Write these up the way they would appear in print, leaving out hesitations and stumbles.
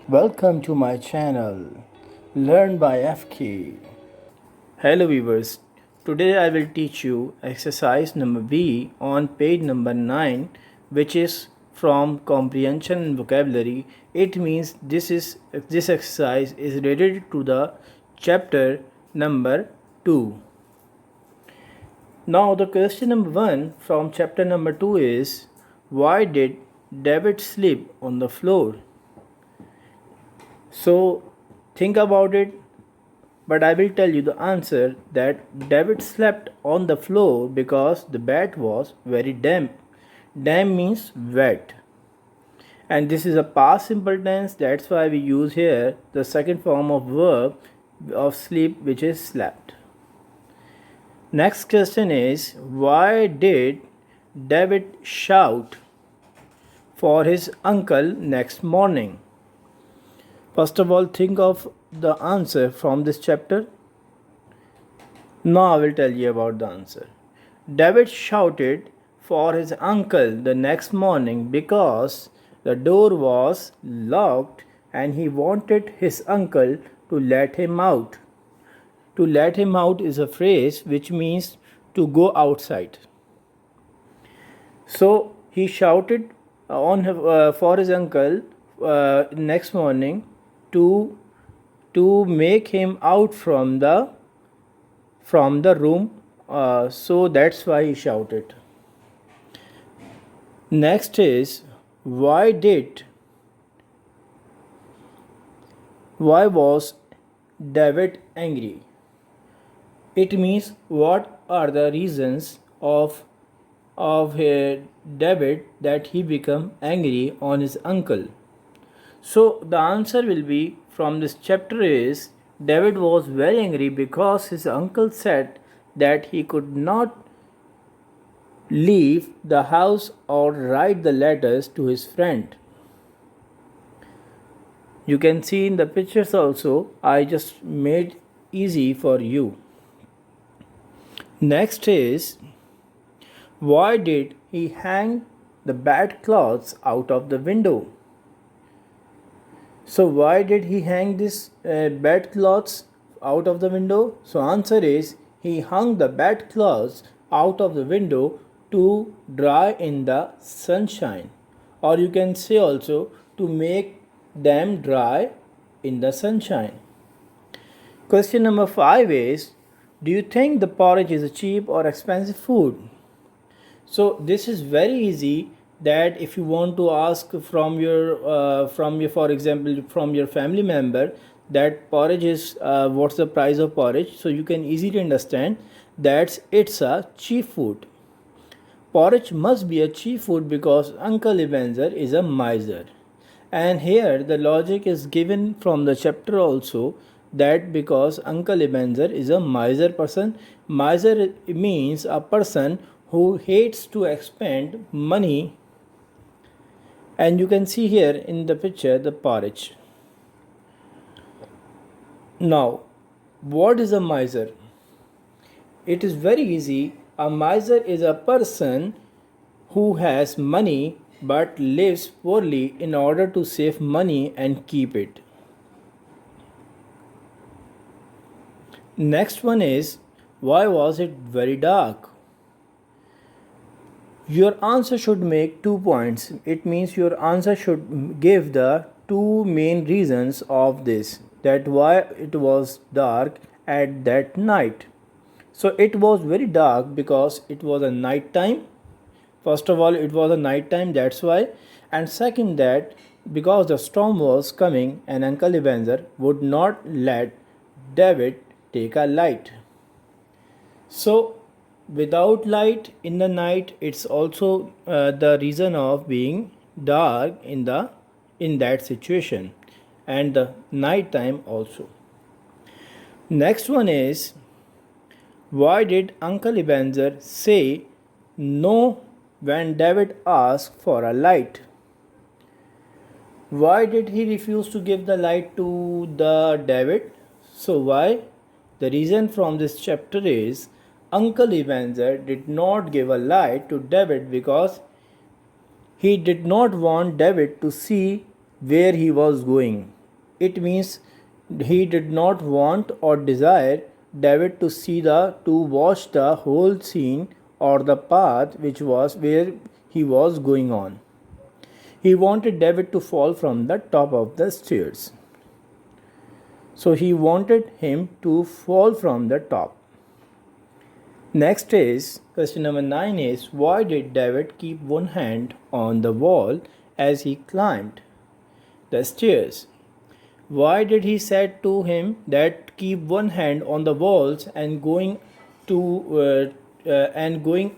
Welcome to my channel Learn by FK. Hello viewers. Today I will teach you exercise number B on page number 9, which is from comprehension and vocabulary. It means this exercise is related to the chapter number 2. Now the question number 1 from chapter number 2 is, why did David sleep on the floor? So think about it, but I will tell you the answer that David slept on the floor because the bed was very damp. Damp means wet. And this is a past simple tense, that's why we use here the second form of verb of sleep, which is slept. Next question is, why did David shout for his uncle next morning? First of all, think of the answer from this chapter. Now I will tell you about the answer. David shouted for his uncle the next morning because the door was locked and he wanted his uncle to let him out. To let him out is a phrase which means to go outside. So he shouted for his uncle next morning to make him out from the room, so that's why he shouted. Next is, why was David angry? It means what are the reasons of David that he become angry on his uncle. So the answer will be from this chapter is, David was very angry because his uncle said that he could not leave the house or write the letters to his friend. You can see in the pictures also, I just made easy for you. Next is, why did he hang the bed clothes out of the window? So why did he hang this bed clothes out of the window? So answer is, he hung the bed clothes out of the window to dry in the sunshine, or you can say also to make them dry in the sunshine. Question number 5 is, do you think the porridge is a cheap or expensive food? So this is very easy, that if you want to ask from your for example from your family member that porridge is what's the price of porridge, so you can easily understand that it's a cheap food. Porridge must be a cheap food because Uncle Ebenezer is a miser. And here the logic is given from the chapter also, that because Uncle Ebenezer is a miser person. Miser means a person who hates to expend money. And you can see here in the picture the porridge. Now, what is a miser? It is very easy. A miser is a person who has money but lives poorly in order to save money and keep it. Next one is, why was it very dark? Your answer should make 2 points. It means your answer should give the 2 main reasons of this, that why it was dark at that night. So it was very dark because it was a night time. First of all, it was a night time, that's why. And second, that because the storm was coming and Uncle Ebenezer would not let David take a light. So without light in the night, it's also the reason of being dark in that situation, and the night time also. Next one is, why did Uncle Ebenezer say no when David asked for a light? Why did he refuse to give the light to the David? So why? The reason from this chapter is, Uncle Ebenezer did not give a light to David because he did not want David to see where he was going. It means he did not want or desire David to watch the whole scene or the path which was where he was going on. He wanted David to fall from the top of the stairs. So he wanted him to fall from the top. Next is question number 9 is why did David keep one hand on the wall as he climbed the stairs? Why did he said to him that keep one hand on the walls and going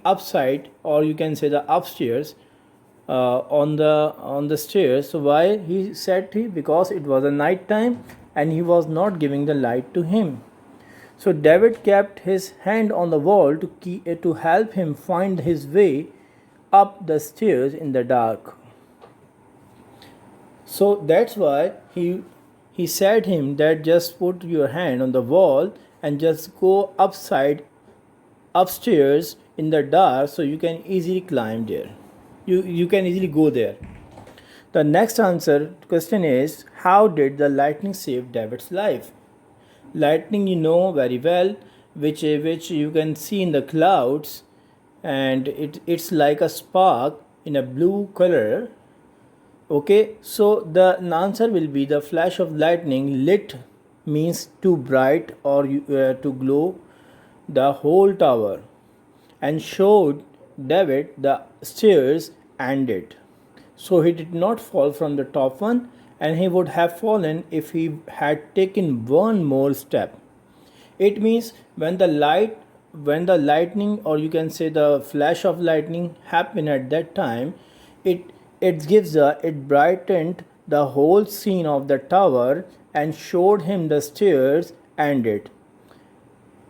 upside, or you can say the upstairs, on the stairs? So why he said he? Because it was a night time and he was not giving the light to him. So David kept his hand on the wall to help him find his way up the stairs in the dark. So that's why he said him that just put your hand on the wall and just go upstairs in the dark, so you can easily climb there. You can easily go there. The next question is how did the lightning save David's life? Lightning, you know very well, which you can see in the clouds, and it's like a spark in a blue color. Okay, so the answer will be the flash of lightning. Lit means too bright or to glow the whole tower, and showed David the stairs and it. So he did not fall from the top one, and he would have fallen if he had taken one more step. It means when the lightning, or you can say the flash of lightning happened at that time, it brightened the whole scene of the tower and showed him the stairs and it.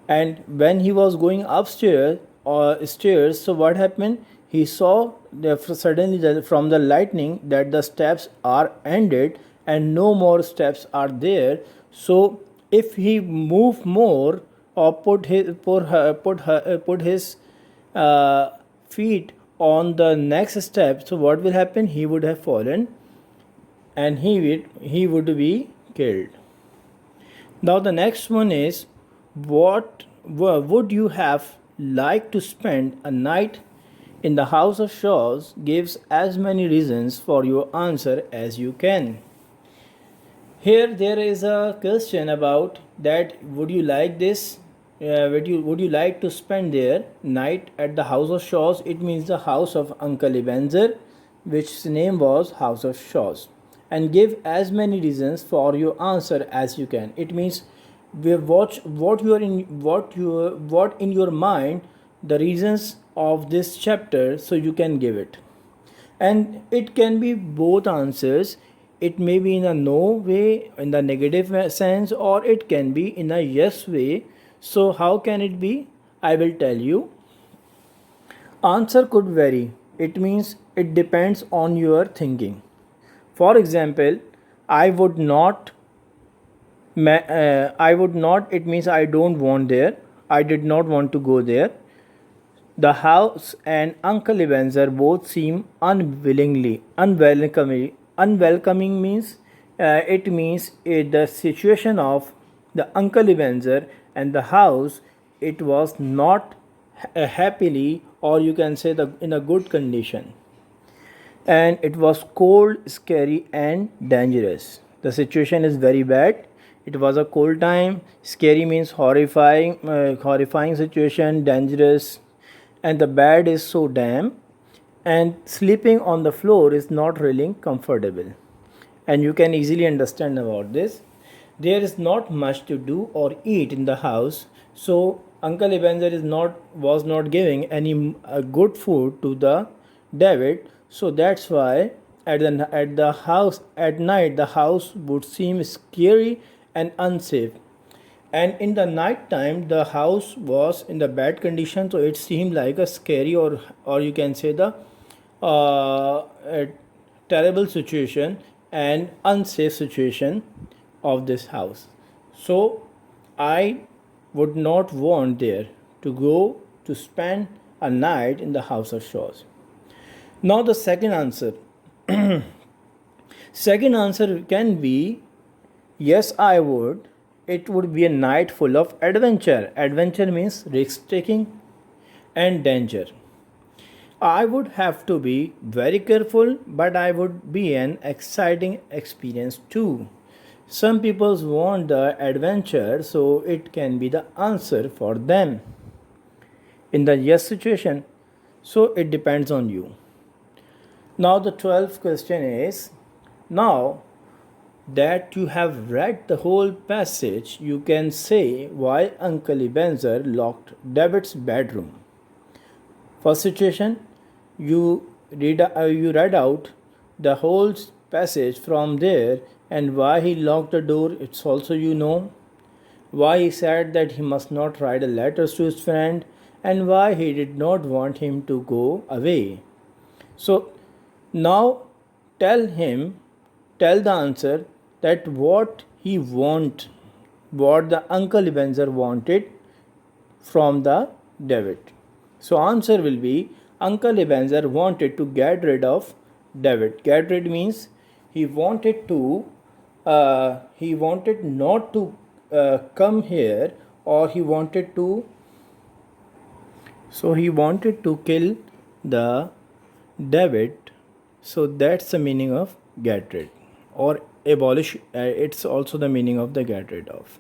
And when he was going upstairs or stairs, so what happened? He saw suddenly from the lightning that the steps are ended and no more steps are there. So if he moved more or put his feet on the next step, so what will happen? He would have fallen and he would be killed. Now the next one is what would you have liked to spend a night in the House of Shaws? Gives as many reasons for your answer as you can. Here there is a question about that would you like this? Would you like to spend their night at the House of Shaws? It means the house of Uncle Ebenezer, which name was House of Shaws, and give as many reasons for your answer as you can. It means what in your mind the reasons of this chapter, so you can give it. And it can be both answers. It may be in a no way, in the negative sense, or it can be in a yes way. So how can it be? I will tell you. Answer could vary. It means it depends on your thinking. For example, I would not, it means I don't want there. I did not want to go there. The house and Uncle Ebenezer both seem unwelcoming. Unwelcoming means it means the situation of the Uncle Ebenezer and the house, it was not happily, or you can say in a good condition, and it was cold, scary and dangerous. The situation is very bad. It was a cold time. Scary means horrifying situation. Dangerous, and the bed is so damp, and sleeping on the floor is not really comfortable. And you can easily understand about this. There is not much to do or eat in the house, so Uncle Ebenezer was not giving any good food to the David. So that's why at the house at night the house would seem scary and unsafe. And in the night time the house was in the bad condition, so it seemed like a scary, or you can say the a terrible situation and unsafe situation of this house. So I would not want there to go to spend a night in the House of Shaws. Now the second answer. Second answer can be yes, I would. It would be a night full of adventure. Adventure means risk taking and danger. I would have to be very careful, but I would be an exciting experience too. Some people want the adventure, so it can be the answer for them. In the yes situation, so it depends on you. Now, the 12th question is now that you have read the whole passage, you can say why Uncle Ebenezer locked David's bedroom. First situation, you read out the whole passage from there, and why he locked the door. It's also you know why he said that he must not write a letters to his friend, and why he did not want him to go away. So now tell him, tell the answer that what he want, what the Uncle Ebenezer wanted from the David. So answer will be Uncle Ebenezer wanted to get rid of David. Get rid means he wanted to he wanted not to come here, or he wanted to, so he wanted to kill the David. So that's the meaning of get rid or abolish. It's also the meaning of the get rid of.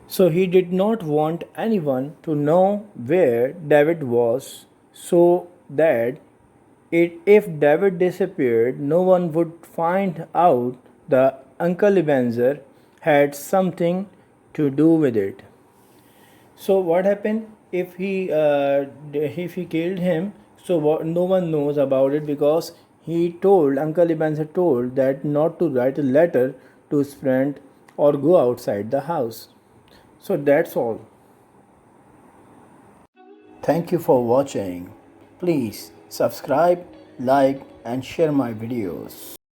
So he did not want anyone to know where David was, so that if David disappeared, no one would find out the Uncle Ebenezer had something to do with it. So what happened if he killed him? So no one knows about it, because he told, Uncle Ebenezer told that not to write a letter to his friend or go outside the house. So that's all. Thank you for watching. Please subscribe, like and share my videos.